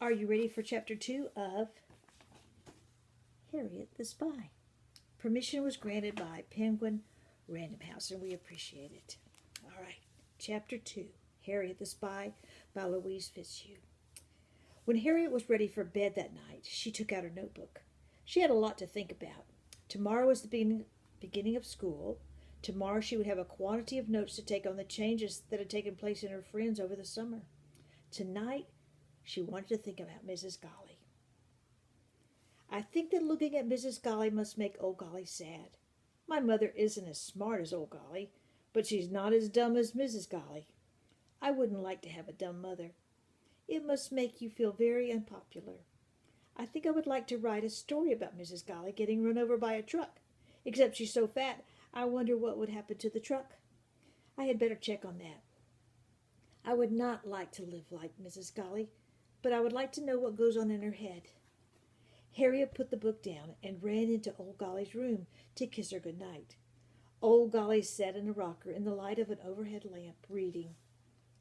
Are you ready for Chapter 2 of Harriet the Spy? Permission was granted by Penguin Random House, and we appreciate it. All right, Chapter 2, Harriet the Spy by Louise Fitzhugh. When Harriet was ready for bed that night, she took out her notebook. She had a lot to think about. Tomorrow was the beginning of school. Tomorrow she would have a quantity of notes to take on the changes that had taken place in her friends over the summer. Tonight, she wanted to think about Mrs. Golly. I think that looking at Mrs. Golly must make old Golly sad. My mother isn't as smart as old Golly, but she's not as dumb as Mrs. Golly. I wouldn't like to have a dumb mother. It must make you feel very unpopular. I think I would like to write a story about Mrs. Golly getting run over by a truck. Except she's so fat, I wonder what would happen to the truck. I had better check on that. I would not like to live like Mrs. Golly, but I would like to know what goes on in her head. Harriet put the book down and ran into old Golly's room to kiss her good night. Old Golly sat in a rocker in the light of an overhead lamp, reading.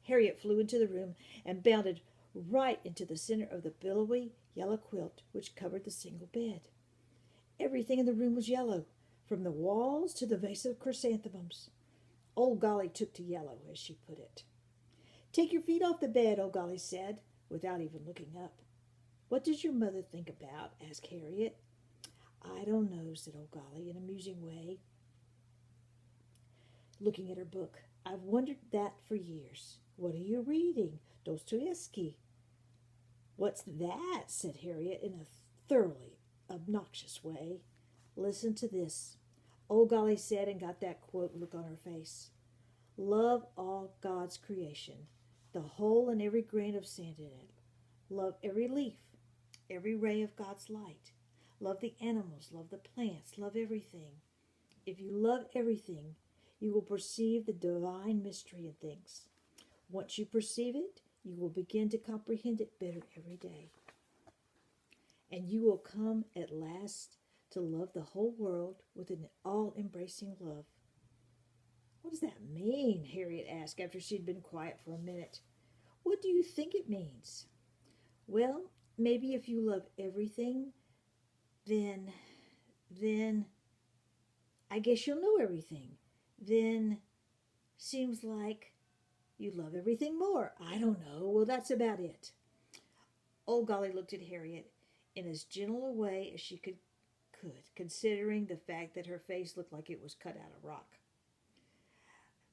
Harriet flew into the room and bounded right into the center of the billowy yellow quilt which covered the single bed. Everything in the room was yellow, from the walls to the vase of chrysanthemums. Old Golly took to yellow, as she put it. "Take your feet off the bed," old Golly said, without even looking up. "What does your mother think about?" asked Harriet. "I don't know," said old Golly in a musing way, looking at her book. "I've wondered that for years. What are you reading?" "Dostoevsky." "What's that?" said Harriet in a thoroughly obnoxious way. "Listen to this," old Golly said, and got that quote look on her face. "Love all God's creation, the whole and every grain of sand in it. Love every leaf, every ray of God's light. Love the animals, love the plants, love everything. If you love everything, you will perceive the divine mystery in things. Once you perceive it, you will begin to comprehend it better every day. And you will come at last to love the whole world with an all-embracing love." "What does that mean?" Harriet asked after she'd been quiet for a minute. "What do you think it means?" "Well, maybe if you love everything, then, I guess you'll know everything. Then, seems like you love everything more. I don't know. Well, that's about it." Old Golly looked at Harriet in as gentle a way as she could, considering the fact that her face looked like it was cut out of rock.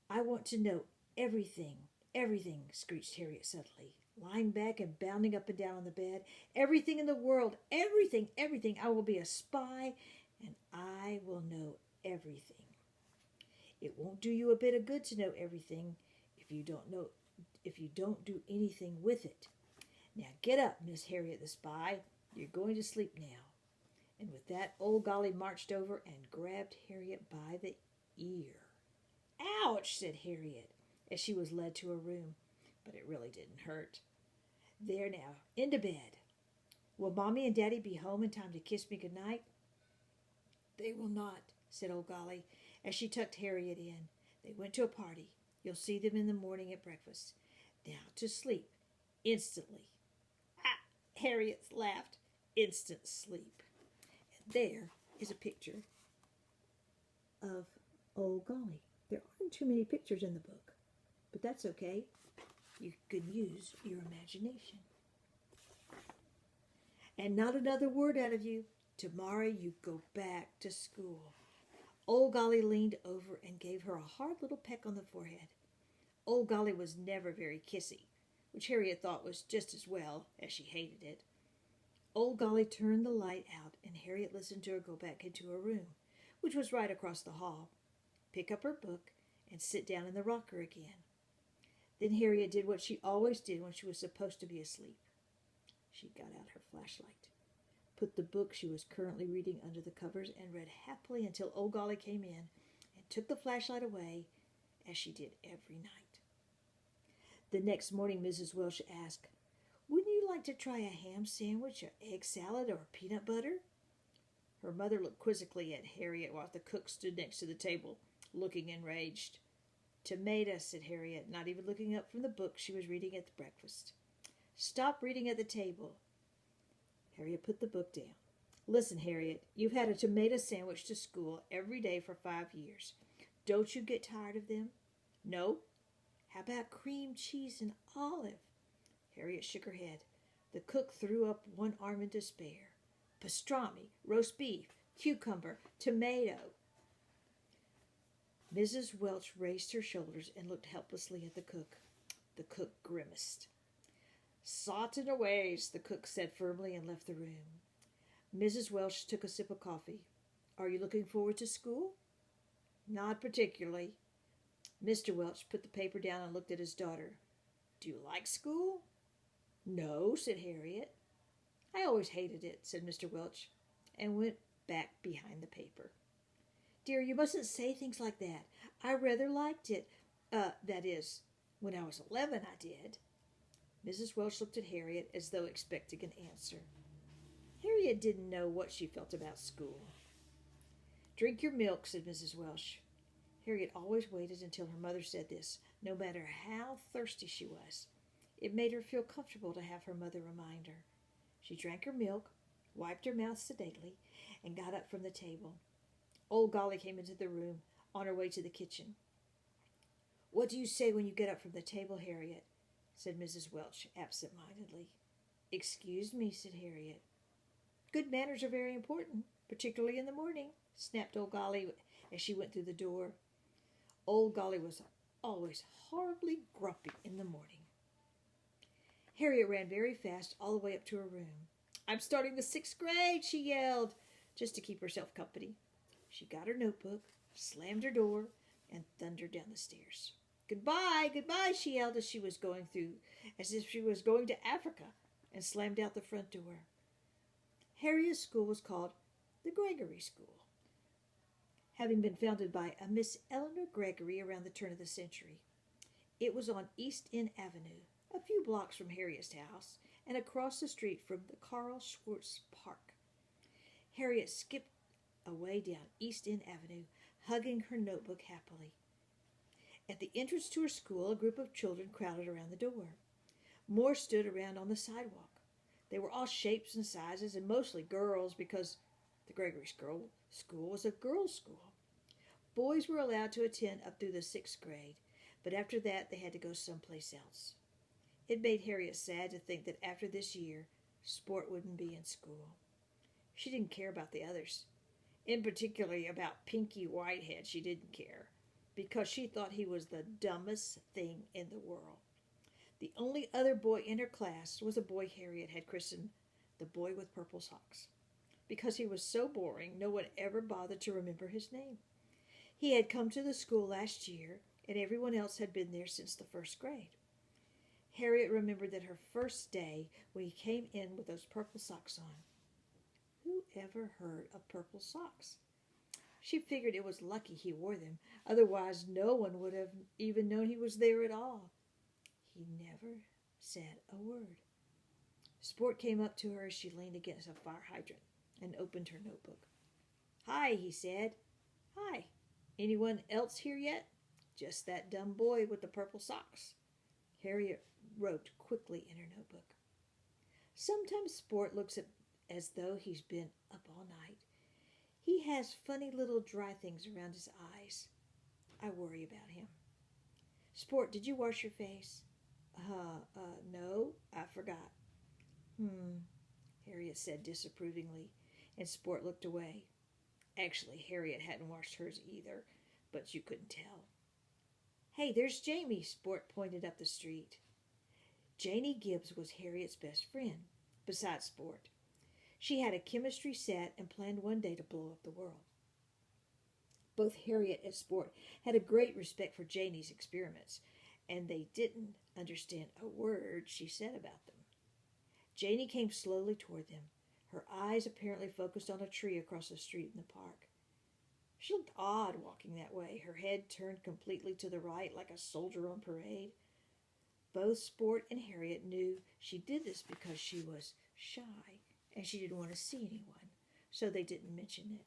"I want to know everything, everything," screeched Harriet suddenly, lying back and bounding up and down on the bed. "Everything in the world, everything, everything. I will be a spy, and I will know everything. It won't do you a bit of good to know everything if you don't do anything with it. Now get up, Miss Harriet the Spy. You're going to sleep now." And with that, old Golly marched over and grabbed Harriet by the ear. "Ouch!" said Harriet as she was led to her room, but it really didn't hurt. "There now, into bed. Will Mommy and Daddy be home in time to kiss me good night?" "They will not," said old Golly as she tucked Harriet in. "They went to a party. You'll see them in the morning at breakfast. Now to sleep, instantly." Ah! Harriet laughed. Instant sleep. And there is a picture of old Golly. There aren't too many pictures in the book, but that's okay. You can use your imagination. "And not another word out of you. Tomorrow you go back to school." Old Golly leaned over and gave her a hard little peck on the forehead. Old Golly was never very kissy, which Harriet thought was just as well, as she hated it. Old Golly turned the light out, and Harriet listened to her go back into her room, which was right across the hall, pick up her book, and sit down in the rocker again. Then Harriet did what she always did when she was supposed to be asleep. She got out her flashlight, put the book she was currently reading under the covers, and read happily until old Golly came in and took the flashlight away, as she did every night. The next morning Mrs. Welsh asked, "Wouldn't you like to try a ham sandwich, or egg salad, or peanut butter?" Her mother looked quizzically at Harriet while the cook stood next to the table, looking enraged. "Tomatoes," said Harriet, not even looking up from the book she was reading at the breakfast. Stop reading at the table. Harriet put the book down. Listen, Harriet, you've had a tomato sandwich to school every day for 5 years. Don't you get tired of them? No? How about cream cheese and olive? Harriet shook her head. The cook threw up one arm in despair. Pastrami, roast beef, cucumber, tomato. Mrs. Welch raised her shoulders and looked helplessly at the cook. The cook grimaced. Sot in her ways, the cook said firmly and left the room. Mrs. Welch took a sip of coffee. Are you looking forward to school? Not particularly. Mr. Welch put the paper down and looked at his daughter. Do you like school? No, said Harriet. I always hated it, said Mr. Welch, and went back behind the paper. Dear, you mustn't say things like that. I rather liked it. That is, when I was 11, I did. Mrs. Welch looked at Harriet as though expecting an answer. Harriet didn't know what she felt about school. Drink your milk, said Mrs. Welch. Harriet always waited until her mother said this, no matter how thirsty she was. It made her feel comfortable to have her mother remind her. She drank her milk, wiped her mouth sedately, and got up from the table. Old Golly came into the room on her way to the kitchen. What do you say when you get up from the table, Harriet? Said Mrs. Welch absent-mindedly. Excuse me, said Harriet. Good manners are very important, particularly in the morning, snapped Old Golly as she went through the door. Old Golly was always horribly grumpy in the morning. Harriet ran very fast all the way up to her room. I'm starting the 6th grade, she yelled, just to keep herself company. She got her notebook, slammed her door, and thundered down the stairs. Goodbye, goodbye, she yelled as if she was going to Africa, and slammed out the front door. Harriet's school was called the Gregory School, having been founded by a Miss Eleanor Gregory around the turn of the century. It was on East End Avenue, a few blocks from Harriet's house, and across the street from the Carl Schwartz Park. Harriet skipped away down East End Avenue, hugging her notebook happily. At the entrance to her school, a group of children crowded around the door. More stood around on the sidewalk. They were all shapes and sizes, and mostly girls, because the Gregory School was a girls' school. Boys were allowed to attend up through the 6th grade, but after that they had to go someplace else. It made Harriet sad to think that after this year, sport wouldn't be in school. She didn't care about the others. In particular about Pinky Whitehead, she didn't care, because she thought he was the dumbest thing in the world. The only other boy in her class was a boy Harriet had christened the boy with purple socks. Because he was so boring, no one ever bothered to remember his name. He had come to the school last year, and everyone else had been there since the 1st grade. Harriet remembered that her first day when he came in with those purple socks on. Who ever heard of purple socks? She figured it was lucky he wore them, otherwise no one would have even known he was there at all. He never said a word. Sport came up to her as she leaned against a fire hydrant and opened her notebook. Hi, he said. Hi. Anyone else here yet? Just that dumb boy with the purple socks. Harriet wrote quickly in her notebook. Sometimes Sport looks as though he's been up all night. He has funny little dry things around his eyes. I worry about him. Sport, did you wash your face? No, I forgot. Harriet said disapprovingly, and Sport looked away. Actually, Harriet hadn't washed hers either, but you couldn't tell. Hey, there's Jamie, Sport pointed up the street. Janie Gibbs was Harriet's best friend, besides Sport. She had a chemistry set and planned one day to blow up the world. Both Harriet and Sport had a great respect for Janie's experiments, and they didn't understand a word she said about them. Janie came slowly toward them, her eyes apparently focused on a tree across the street in the park. She looked odd walking that way, her head turned completely to the right like a soldier on parade. Both Sport and Harriet knew she did this because she was shy and she didn't want to see anyone, so they didn't mention it.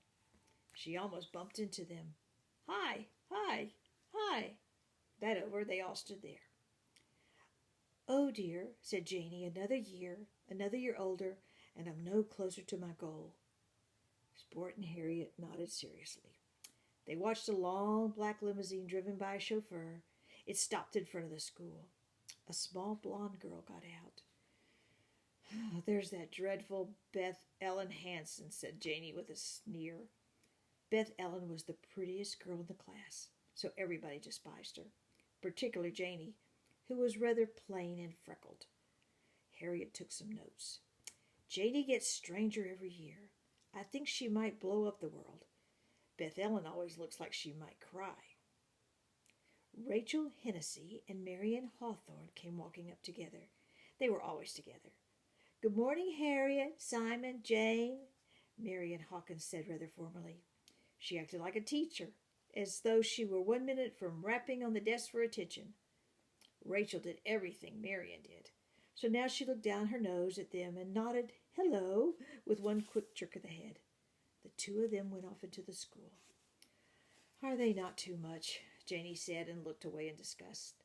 She almost bumped into them. Hi, hi, hi. That over, they all stood there. Oh, "Oh, dear," said Janey, another year older, and I'm no closer to my goal." Sport and Harriet nodded seriously. They watched a long black limousine driven by a chauffeur. It stopped in front of the school. A small blonde girl got out. "There's that dreadful Beth Ellen Hanson," said Janey with a sneer. Beth Ellen was the prettiest girl in the class, so everybody despised her, particularly Janey, who was rather plain and freckled. Harriet took some notes. "Janey gets stranger every year. I think she might blow up the world. Beth Ellen always looks like she might cry." Rachel Hennessy and Marian Hawthorne came walking up together. They were always together. "Good morning, Harriet, Simon, Jane," Marian Hawkins said rather formally. She acted like a teacher, as though she were 1 minute from rapping on the desk for attention. Rachel did everything Marian did, so now she looked down her nose at them and nodded "hello" with one quick jerk of the head. The two of them went off into the school. "Are they not too much?" Janey said, and looked away in disgust.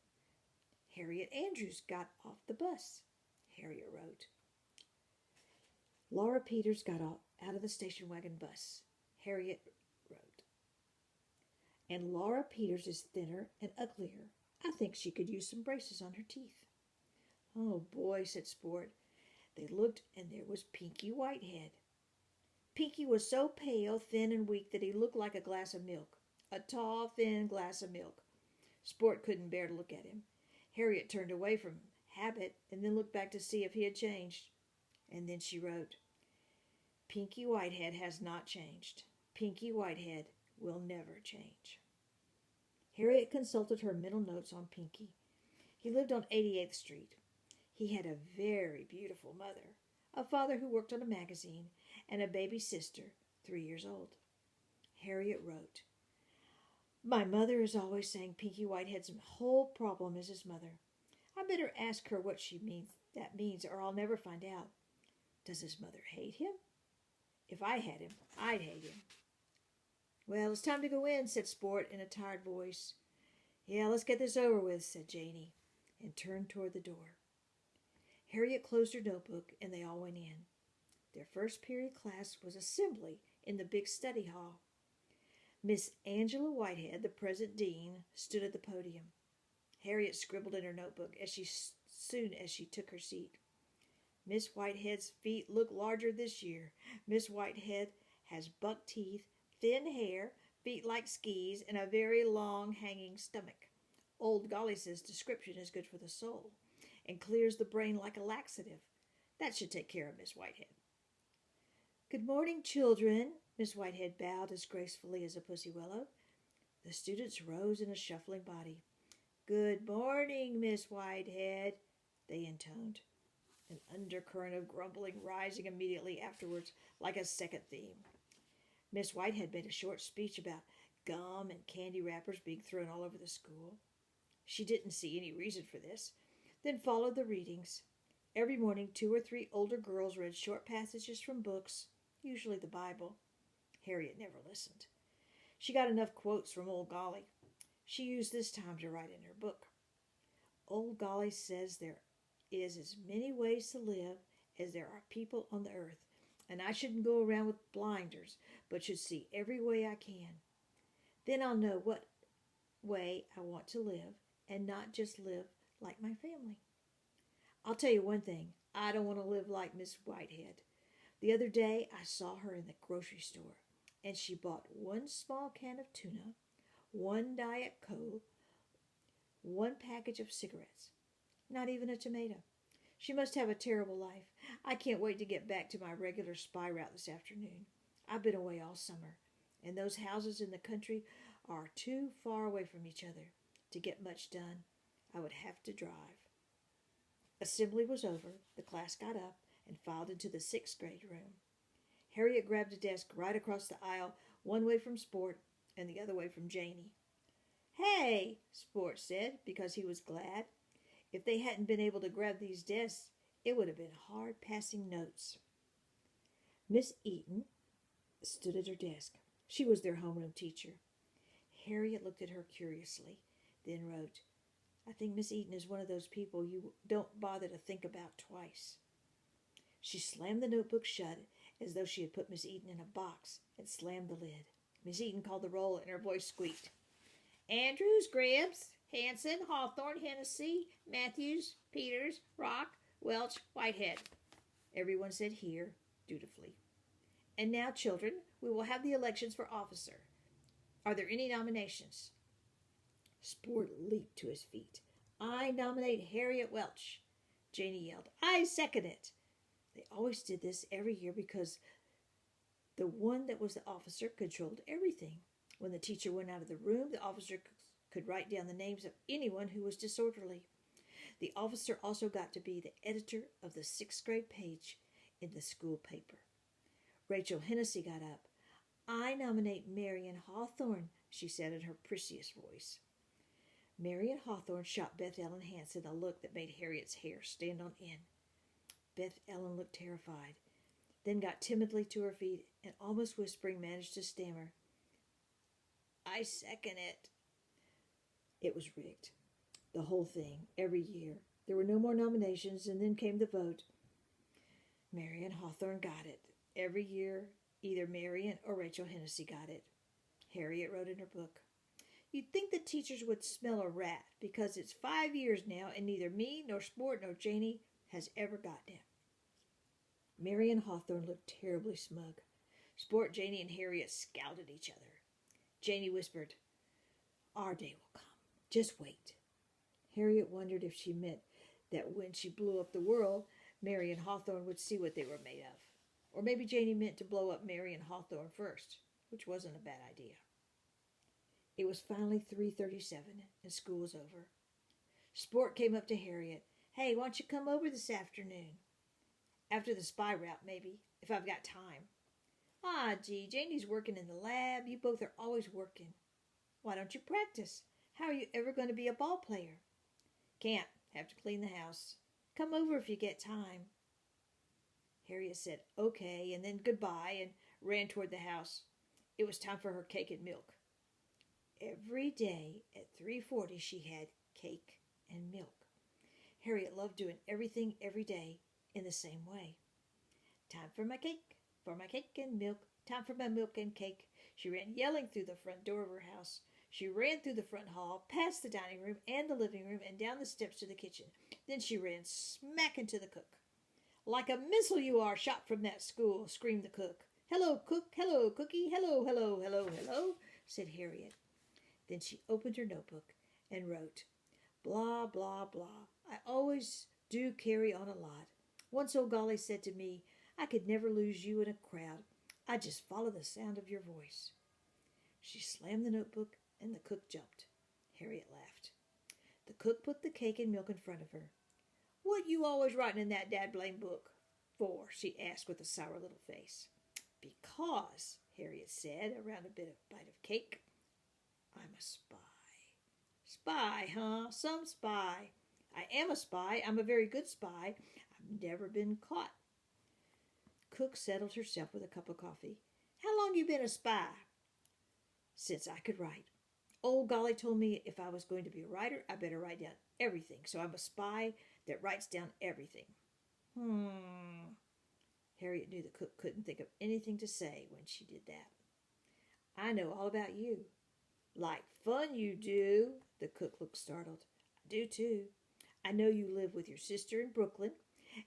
"Harriet Andrews got off the bus," Harriet wrote. "Laura Peters got out of the station wagon bus," Harriet wrote. "And Laura Peters is thinner and uglier. I think she could use some braces on her teeth." "Oh, boy," said Sport. They looked, and there was Pinky Whitehead. Pinky was so pale, thin, and weak that he looked like a glass of milk. A tall, thin glass of milk. Sport couldn't bear to look at him. Harriet turned away from habit and then looked back to see if he had changed. And then she wrote, "Pinky Whitehead has not changed. Pinky Whitehead will never change." Harriet consulted her mental notes on Pinky. He lived on 88th Street. He had a very beautiful mother, a father who worked on a magazine, and a baby sister, 3 years old. Harriet wrote, "My mother is always saying Pinky Whitehead's whole problem is his mother. I better ask her what that means, or I'll never find out. Does his mother hate him? If I had him, I'd hate him." "Well, it's time to go in," said Sport in a tired voice. "Yeah, let's get this over with," said Janey, and turned toward the door. Harriet closed her notebook, and they all went in. Their first period class was assembly in the big study hall. Miss Angela Whitehead, the present dean, stood at the podium. Harriet scribbled in her notebook as soon as she took her seat. "Miss Whitehead's feet look larger this year. Miss Whitehead has buck teeth, thin hair, feet like skis, and a very long hanging stomach. Old Golly says description is good for the soul and clears the brain like a laxative. That should take care of Miss Whitehead." "Good morning, children." Miss Whitehead bowed as gracefully as a pussy willow. The students rose in a shuffling body. "Good morning, Miss Whitehead," they intoned, an undercurrent of grumbling rising immediately afterwards like a second theme. Miss Whitehead made a short speech about gum and candy wrappers being thrown all over the school. She didn't see any reason for this. Then followed the readings. Every morning 2 or 3 older girls read short passages from books, usually the Bible. Harriet never listened. She got enough quotes from Old Golly. She used this time to write in her book. "Old Golly says there is as many ways to live as there are people on the earth, and I shouldn't go around with blinders, but should see every way I can. Then I'll know what way I want to live, and not just live like my family. I'll tell you one thing, I don't want to live like Miss Whitehead. The other day I saw her in the grocery store, and she bought 1 small can of tuna, 1 Diet Coke, 1 package of cigarettes. Not even a tomato. She must have a terrible life. I can't wait to get back to my regular spy route this afternoon. I've been away all summer, and those houses in the country are too far away from each other to get much done. I would have to drive." Assembly was over. The class got up and filed into the 6th grade room. Harriet grabbed a desk right across the aisle, one way from Sport and the other way from Janey. "Hey," Sport said, because he was glad. If they hadn't been able to grab these desks, it would have been hard passing notes. Miss Eaton stood at her desk. She was their homeroom teacher. Harriet looked at her curiously, then wrote, I think Miss Eaton is one of those people you don't bother to think about twice." She slammed the notebook shut as though she had put Miss Eaton in a box and slammed the lid. Miss Eaton called the roll and her voice squeaked. "Andrews, Gribbs, Hanson, Hawthorne, Hennessy, Matthews, Peters, Rock, Welch, Whitehead." Everyone said "here" dutifully. "And now, children, we will have the elections for officer. Are there any nominations?" Sport leaped to his feet. "I nominate Harriet Welch." Janie yelled, "I second it." They always did this every year because the one that was the officer controlled everything. When the teacher went out of the room, the officer could write down the names of anyone who was disorderly. The officer also got to be the editor of the 6th grade page in the school paper. Rachel Hennessy got up. "I nominate Marion Hawthorne," she said in her prettiest voice. Marion Hawthorne shot Beth Ellen Hanson a look that made Harriet's hair stand on end. Beth Ellen looked terrified, then got timidly to her feet and, almost whispering, managed to stammer, "I second it." It was rigged. The whole thing, every year. There were no more nominations, and then came the vote. Marion Hawthorne got it. Every year, either Marion or Rachel Hennessy got it. Harriet wrote in her book, "You'd think the teachers would smell a rat, because it's 5 years now, and neither me nor Sport nor Janie has ever gotten it." Marion Hawthorne looked terribly smug. Sport, Janie, and Harriet scowled at each other. Janie whispered, "Our day will come. Just wait." Harriet wondered if she meant that when she blew up the world, Marion Hawthorne would see what they were made of. Or maybe Janie meant to blow up Marion Hawthorne first, which wasn't a bad idea. It was finally 3:37, and school was over. Sport came up to Harriet. "Hey, why don't you come over this afternoon?" "After the spy route, maybe, if I've got time." "Ah, gee, Janie's working in the lab. You both are always working. Why don't you practice? How are you ever going to be a ball player?" "Can't. Have to clean the house. Come over if you get time." Harriet said okay, and then goodbye, and ran toward the house. It was time for her cake and milk. Every day at 3:40 she had cake and milk. Harriet loved doing everything every day in the same way. "Time for my cake and milk, time for my milk and cake." She ran yelling through the front door of her house. She ran through the front hall, past the dining room and the living room, and down the steps to the kitchen. Then she ran smack into the cook. "Like a missile you are, shot from that school," screamed the cook. "Hello, cook, hello, cookie, hello, hello, hello, hello," said Harriet. Then she opened her notebook and wrote, "Blah, blah, blah. I always do carry on a lot. Once old Golly said to me, I could never lose you in a crowd. I'd just follow the sound of your voice." She slammed the notebook, and the cook jumped. Harriet laughed. The cook put the cake and milk in front of her. "What you always writing in that dad-blame book for?" she asked with a sour little face. "Because," Harriet said, around a bite of cake, "I'm a spy." "Spy, huh? Some spy." "I am a spy. I'm a very good spy. I've never been caught." Cook settled herself with a cup of coffee. "How long you been a spy?" "Since I could write. Old Golly told me if I was going to be a writer, I better write down everything. So I'm a spy that writes down everything." Harriet knew the cook couldn't think of anything to say when she did that. "I know all about you." "Like fun you do." The cook looked startled. "I do too. I know you live with your sister in Brooklyn,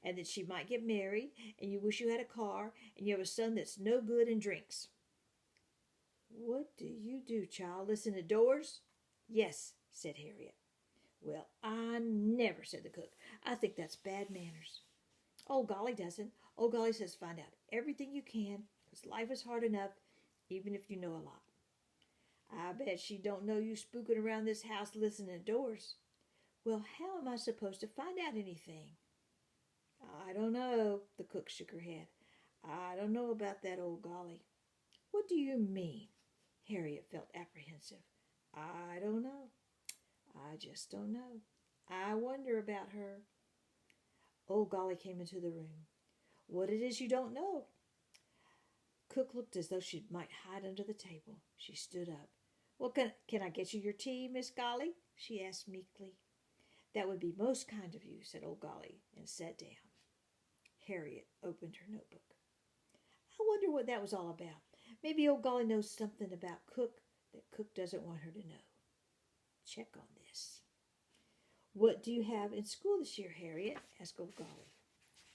and that she might get married, and you wish you had a car, and you have a son that's no good and drinks." "What do you do, child? Listen to doors?" "Yes," said Harriet. "Well, I never," said the cook. "I think that's bad manners." "Old Golly doesn't. Old Golly says find out everything you can, because life is hard enough, even if you know a lot." "I bet she don't know you spooking around this house listening to doors." "Well, how am I supposed to find out anything?" "I don't know." The cook shook her head. "I don't know about that old Golly." "What do you mean?" Harriet felt apprehensive. "I don't know. I just don't know. I wonder about her." Old Golly came into the room. "What it is you don't know?" Cook looked as though she might hide under the table. She stood up. "Well, can I get you your tea, Miss Golly?" she asked meekly. That would be most kind of you, said old Golly, and sat down. Harriet opened her notebook. I wonder what that was all about. Maybe old Golly knows something about Cook that Cook doesn't want her to know. Check on this. What do you have in school this year, Harriet? Asked old Golly.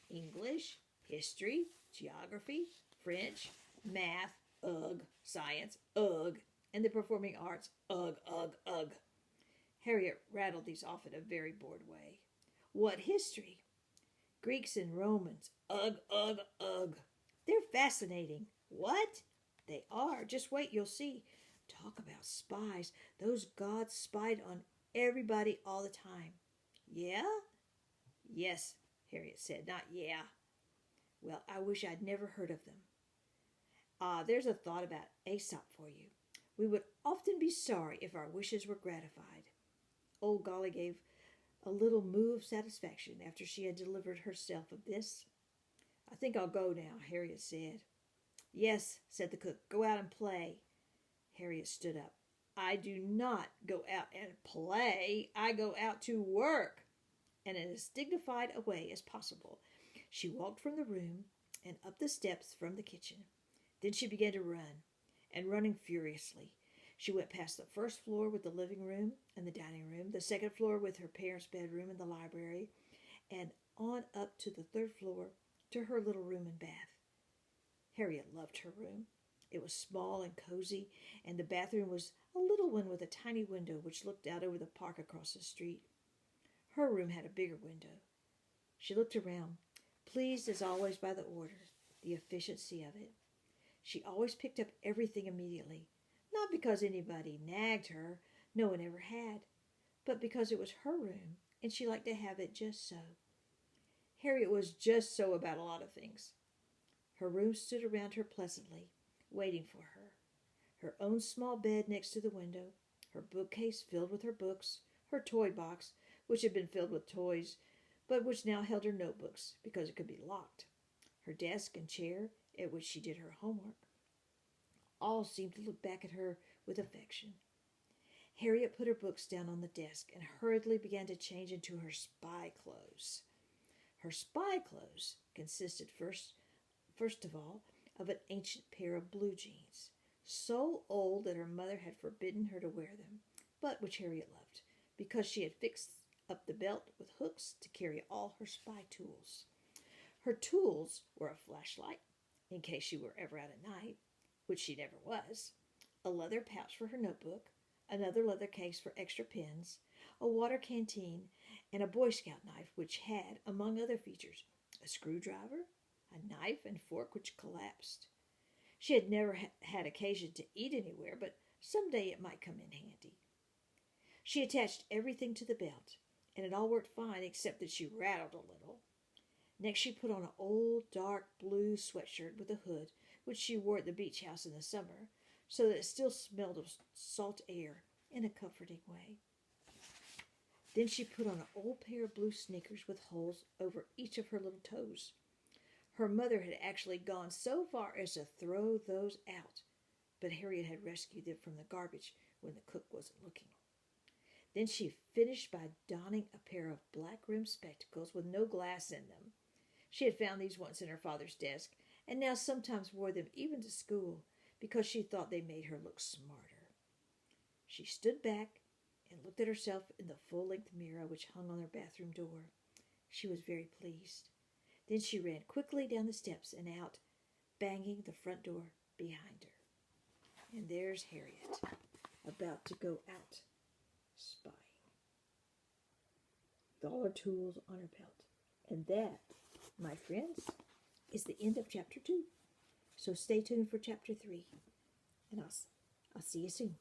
English, history, geography, French, math, ugh, science, ugh, and the performing arts, ugh, ugh, ugh. Harriet rattled these off in a very bored way. What history? Greeks and Romans, ugh, ugh, ugh. They're fascinating. What? They are. Just wait, you'll see. Talk about spies. Those gods spied on everybody all the time. Yeah? Yes, Harriet said, not yeah. Well, I wish I'd never heard of them. There's a thought about Aesop for you. We would often be sorry if our wishes were gratified. Old Golly gave a little moo of satisfaction after she had delivered herself of this. I think I'll go now, Harriet said. Yes, said the cook, go out and play. Harriet stood up. I do not go out and play. I go out to work. And in as dignified a way as possible, she walked from the room and up the steps from the kitchen. Then she began to run, and running furiously. She went past the first floor with the living room and the dining room, the second floor with her parents' bedroom and the library, and on up to the third floor to her little room and bath. Harriet loved her room. It was small and cozy, and the bathroom was a little one with a tiny window which looked out over the park across the street. Her room had a bigger window. She looked around, pleased as always by the order, the efficiency of it. She always picked up everything immediately, not because anybody nagged her, no one ever had, but because it was her room, and she liked to have it just so. Harriet was just so about a lot of things. Her room stood around her pleasantly, waiting for her. Her own small bed next to the window, her bookcase filled with her books, her toy box, which had been filled with toys, but which now held her notebooks because it could be locked, her desk and chair at which she did her homework. All seemed to look back at her with affection. Harriet put her books down on the desk and hurriedly began to change into her spy clothes. Her spy clothes consisted first of all of an ancient pair of blue jeans, so old that her mother had forbidden her to wear them, but which Harriet loved, because she had fixed up the belt with hooks to carry all her spy tools. Her tools were a flashlight, in case she were ever out at night, which she never was, a leather pouch for her notebook, another leather case for extra pens, a water canteen, and a Boy Scout knife which had, among other features, a screwdriver, a knife and fork which collapsed. She had never had occasion to eat anywhere, but someday it might come in handy. She attached everything to the belt, and it all worked fine except that she rattled a little. Next she put on an old dark blue sweatshirt with a hood, which she wore at the beach house in the summer, so that it still smelled of salt air in a comforting way. Then she put on an old pair of blue sneakers with holes over each of her little toes. Her mother had actually gone so far as to throw those out, but Harriet had rescued them from the garbage when the cook wasn't looking. Then she finished by donning a pair of black-rimmed spectacles with no glass in them. She had found these once in her father's desk, and now sometimes wore them even to school, because she thought they made her look smarter. She stood back and looked at herself in the full-length mirror which hung on her bathroom door. She was very pleased. Then she ran quickly down the steps and out, banging the front door behind her. And there's Harriet, about to go out spying, with all her tools on her belt. And that, my friends, is the end of Chapter 2. So stay tuned for Chapter 3. And I'll see you soon.